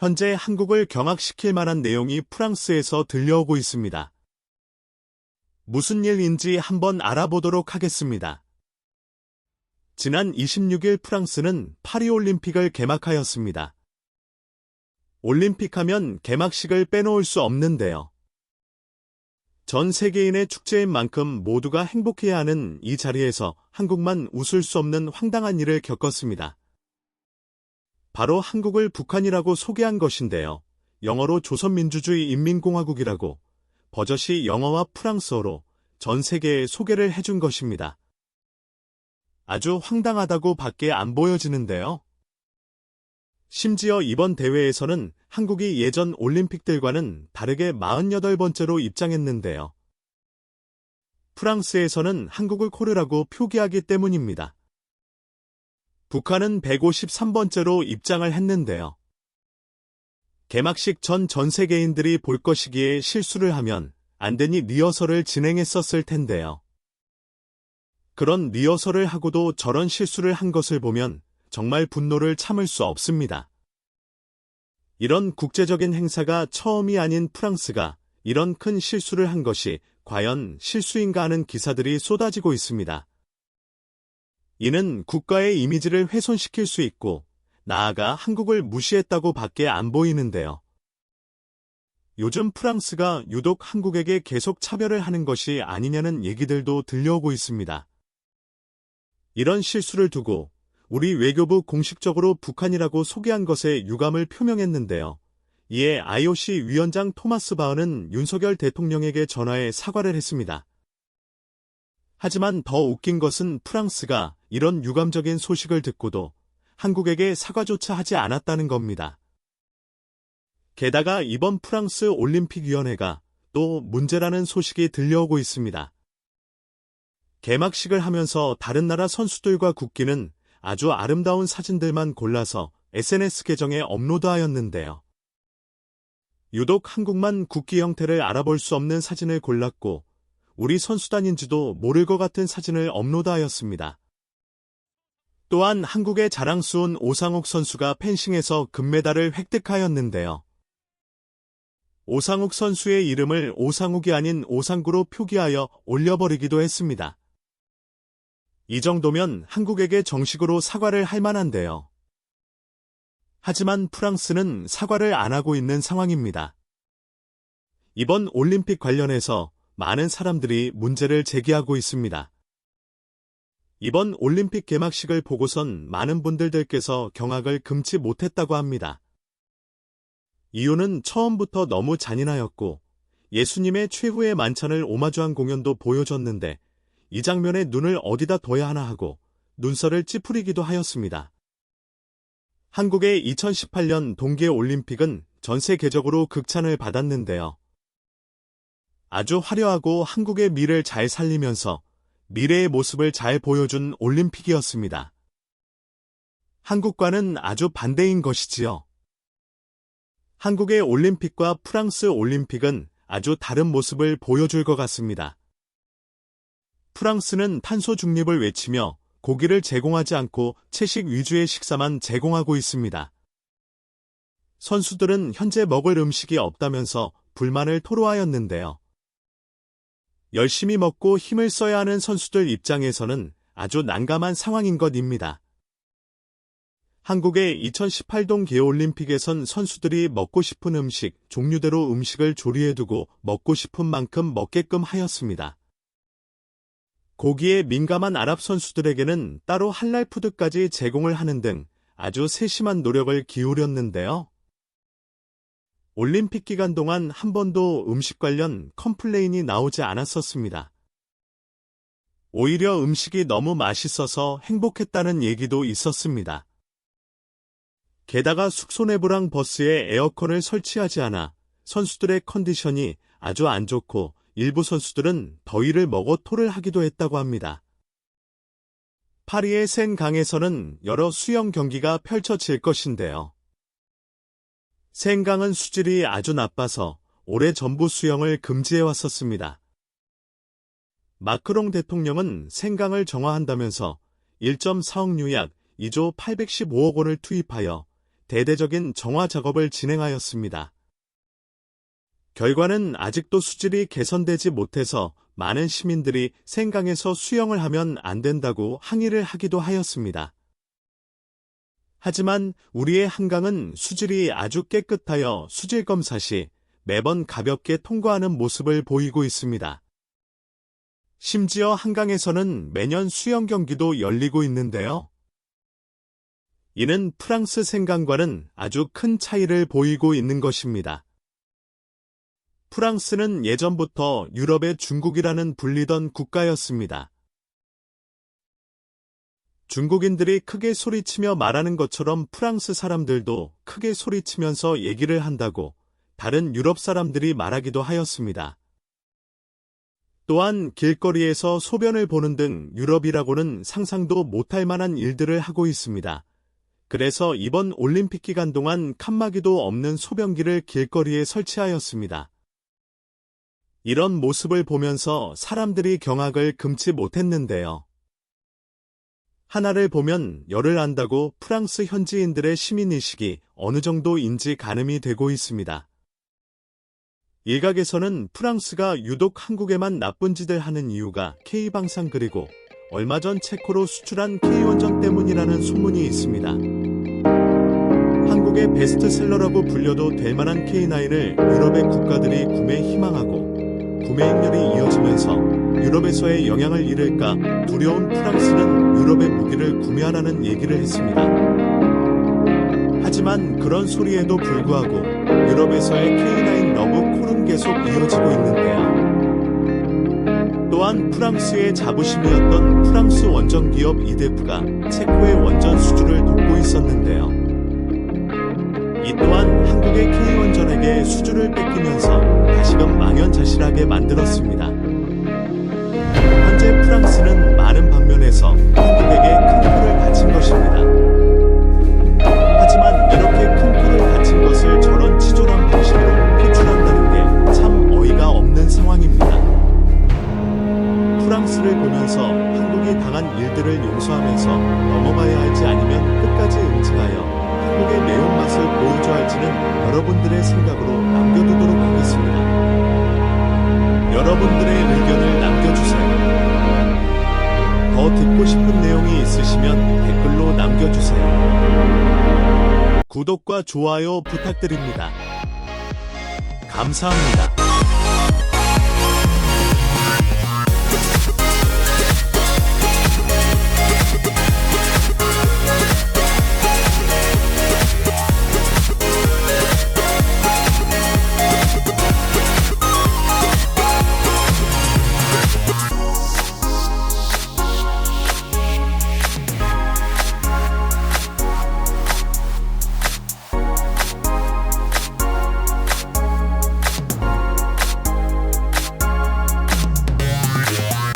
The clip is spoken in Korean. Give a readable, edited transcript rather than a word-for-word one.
현재 한국을 경악시킬 만한 내용이 프랑스에서 들려오고 있습니다. 무슨 일인지 한번 알아보도록 하겠습니다. 지난 26일 프랑스는 파리올림픽을 개막하였습니다. 올림픽 하면 개막식을 빼놓을 수 없는데요. 전 세계인의 축제인 만큼 모두가 행복해야 하는 이 자리에서 한국만 웃을 수 없는 황당한 일을 겪었습니다. 바로 한국을 북한이라고 소개한 것인데요. 영어로 조선민주주의 인민공화국이라고, 버젓이 영어와 프랑스어로 전 세계에 소개를 해준 것입니다. 아주 황당하다고 밖에 안 보여지는데요. 심지어 이번 대회에서는 한국이 예전 올림픽들과는 다르게 48번째로 입장했는데요. 프랑스에서는 한국을 코르라고 표기하기 때문입니다. 북한은 153번째로 입장을 했는데요. 개막식 전 세계인들이 볼 것이기에 실수를 하면 안 되니 리허설을 진행했었을 텐데요. 그런 리허설을 하고도 저런 실수를 한 것을 보면 정말 분노를 참을 수 없습니다. 이런 국제적인 행사가 처음이 아닌 프랑스가 이런 큰 실수를 한 것이 과연 실수인가 하는 기사들이 쏟아지고 있습니다. 이는 국가의 이미지를 훼손시킬 수 있고 나아가 한국을 무시했다고 밖에 안 보이는데요. 요즘 프랑스가 유독 한국에게 계속 차별을 하는 것이 아니냐는 얘기들도 들려오고 있습니다. 이런 실수를 두고 우리 외교부 공식적으로 북한이라고 소개한 것에 유감을 표명했는데요. 이에 IOC 위원장 토마스 바흐는 윤석열 대통령에게 전화해 사과를 했습니다. 하지만 더 웃긴 것은 프랑스가 이런 유감적인 소식을 듣고도 한국에게 사과조차 하지 않았다는 겁니다. 게다가 이번 프랑스 올림픽위원회가 또 문제라는 소식이 들려오고 있습니다. 개막식을 하면서 다른 나라 선수들과 국기는 아주 아름다운 사진들만 골라서 SNS 계정에 업로드하였는데요. 유독 한국만 국기 형태를 알아볼 수 없는 사진을 골랐고 우리 선수단인지도 모를 것 같은 사진을 업로드하였습니다. 또한 한국의 자랑스러운 오상욱 선수가 펜싱에서 금메달을 획득하였는데요. 오상욱 선수의 이름을 오상욱이 아닌 오상구로 표기하여 올려버리기도 했습니다. 이 정도면 한국에게 정식으로 사과를 할 만한데요. 하지만 프랑스는 사과를 안 하고 있는 상황입니다. 이번 올림픽 관련해서 많은 사람들이 문제를 제기하고 있습니다. 이번 올림픽 개막식을 보고선 많은 분들께서 경악을 금치 못했다고 합니다. 이유는 처음부터 너무 잔인하였고 예수님의 최후의 만찬을 오마주한 공연도 보여줬는데 이 장면에 눈을 어디다 둬야 하나 하고 눈살을 찌푸리기도 하였습니다. 한국의 2018년 동계올림픽은 전 세계적으로 극찬을 받았는데요. 아주 화려하고 한국의 미를 잘 살리면서 미래의 모습을 잘 보여준 올림픽이었습니다. 한국과는 아주 반대인 것이지요. 한국의 올림픽과 프랑스 올림픽은 아주 다른 모습을 보여줄 것 같습니다. 프랑스는 탄소 중립을 외치며 고기를 제공하지 않고 채식 위주의 식사만 제공하고 있습니다. 선수들은 현재 먹을 음식이 없다면서 불만을 토로하였는데요. 열심히 먹고 힘을 써야 하는 선수들 입장에서는 아주 난감한 상황인 것입니다. 한국의 2018 동계올림픽에선 선수들이 먹고 싶은 음식, 종류대로 음식을 조리해두고 먹고 싶은 만큼 먹게끔 하였습니다. 고기에 민감한 아랍 선수들에게는 따로 할랄 푸드까지 제공을 하는 등 아주 세심한 노력을 기울였는데요. 올림픽 기간 동안 한 번도 음식 관련 컴플레인이 나오지 않았었습니다. 오히려 음식이 너무 맛있어서 행복했다는 얘기도 있었습니다. 게다가 숙소 내부랑 버스에 에어컨을 설치하지 않아 선수들의 컨디션이 아주 안 좋고 일부 선수들은 더위를 먹어 토를 하기도 했다고 합니다. 파리의 센강에서는 여러 수영 경기가 펼쳐질 것인데요. 센강은 수질이 아주 나빠서 오래전부 수영을 금지해왔었습니다. 마크롱 대통령은 센강을 정화한다면서 1.4억 뉴약 2조 815억 원을 투입하여 대대적인 정화 작업을 진행하였습니다. 결과는 아직도 수질이 개선되지 못해서 많은 시민들이 생강에서 수영을 하면 안 된다고 항의를 하기도 하였습니다. 하지만 우리의 한강은 수질이 아주 깨끗하여 수질 검사 시 매번 가볍게 통과하는 모습을 보이고 있습니다. 심지어 한강에서는 매년 수영 경기도 열리고 있는데요. 이는 프랑스 생강과는 아주 큰 차이를 보이고 있는 것입니다. 프랑스는 예전부터 유럽의 중국이라는 불리던 국가였습니다. 중국인들이 크게 소리치며 말하는 것처럼 프랑스 사람들도 크게 소리치면서 얘기를 한다고 다른 유럽 사람들이 말하기도 하였습니다. 또한 길거리에서 소변을 보는 등 유럽이라고는 상상도 못할 만한 일들을 하고 있습니다. 그래서 이번 올림픽 기간 동안 칸막이도 없는 소변기를 길거리에 설치하였습니다. 이런 모습을 보면서 사람들이 경악을 금치 못했는데요. 하나를 보면 열을 안다고 프랑스 현지인들의 시민의식이 어느 정도인지 가늠이 되고 있습니다. 일각에서는 프랑스가 유독 한국에만 나쁜 짓을 하는 이유가 K방산 그리고 얼마 전 체코로 수출한 K원전 때문이라는 소문이 있습니다. 한국의 베스트셀러라고 불려도 될 만한 K9을 유럽의 국가들이 구매 희망하고 구매행렬이 이어지면서 유럽에서의 영향을 잃을까 두려운 프랑스는 유럽의 무기를 구매하라는 얘기를 했습니다. 하지만 그런 소리에도 불구하고 유럽에서의 K9 러브 콜은 계속 이어지고 있는데요. 또한 프랑스의 자부심이었던 프랑스 원전 기업 이데프가 체코의 원전 수주를 돕고 있었는데요. 이 또한 한국의 K원전에게 수주를 뺏기면서 다시금 망연자실하게 만들었습니다. 현재 프랑스는 많은 방면에서 한국에게 큰 표를 바친 것입니다. 하지만 이렇게 큰 표를 바친 것을 저런 치졸한 방식으로 표출한다는 게 참 어이가 없는 상황입니다. 프랑스를 보면서 한국이 당한 일들을 용서하면서 넘어가야 할지 아니면 끝까지 응징하여 한국의 매운맛을 보여줘야 할지는 여러분들의 생각으로 남겨두도록 하겠습니다. 여러분들의 의견을 남겨주세요. 더 듣고 싶은 내용이 있으시면 댓글로 남겨주세요. 구독과 좋아요 부탁드립니다. 감사합니다.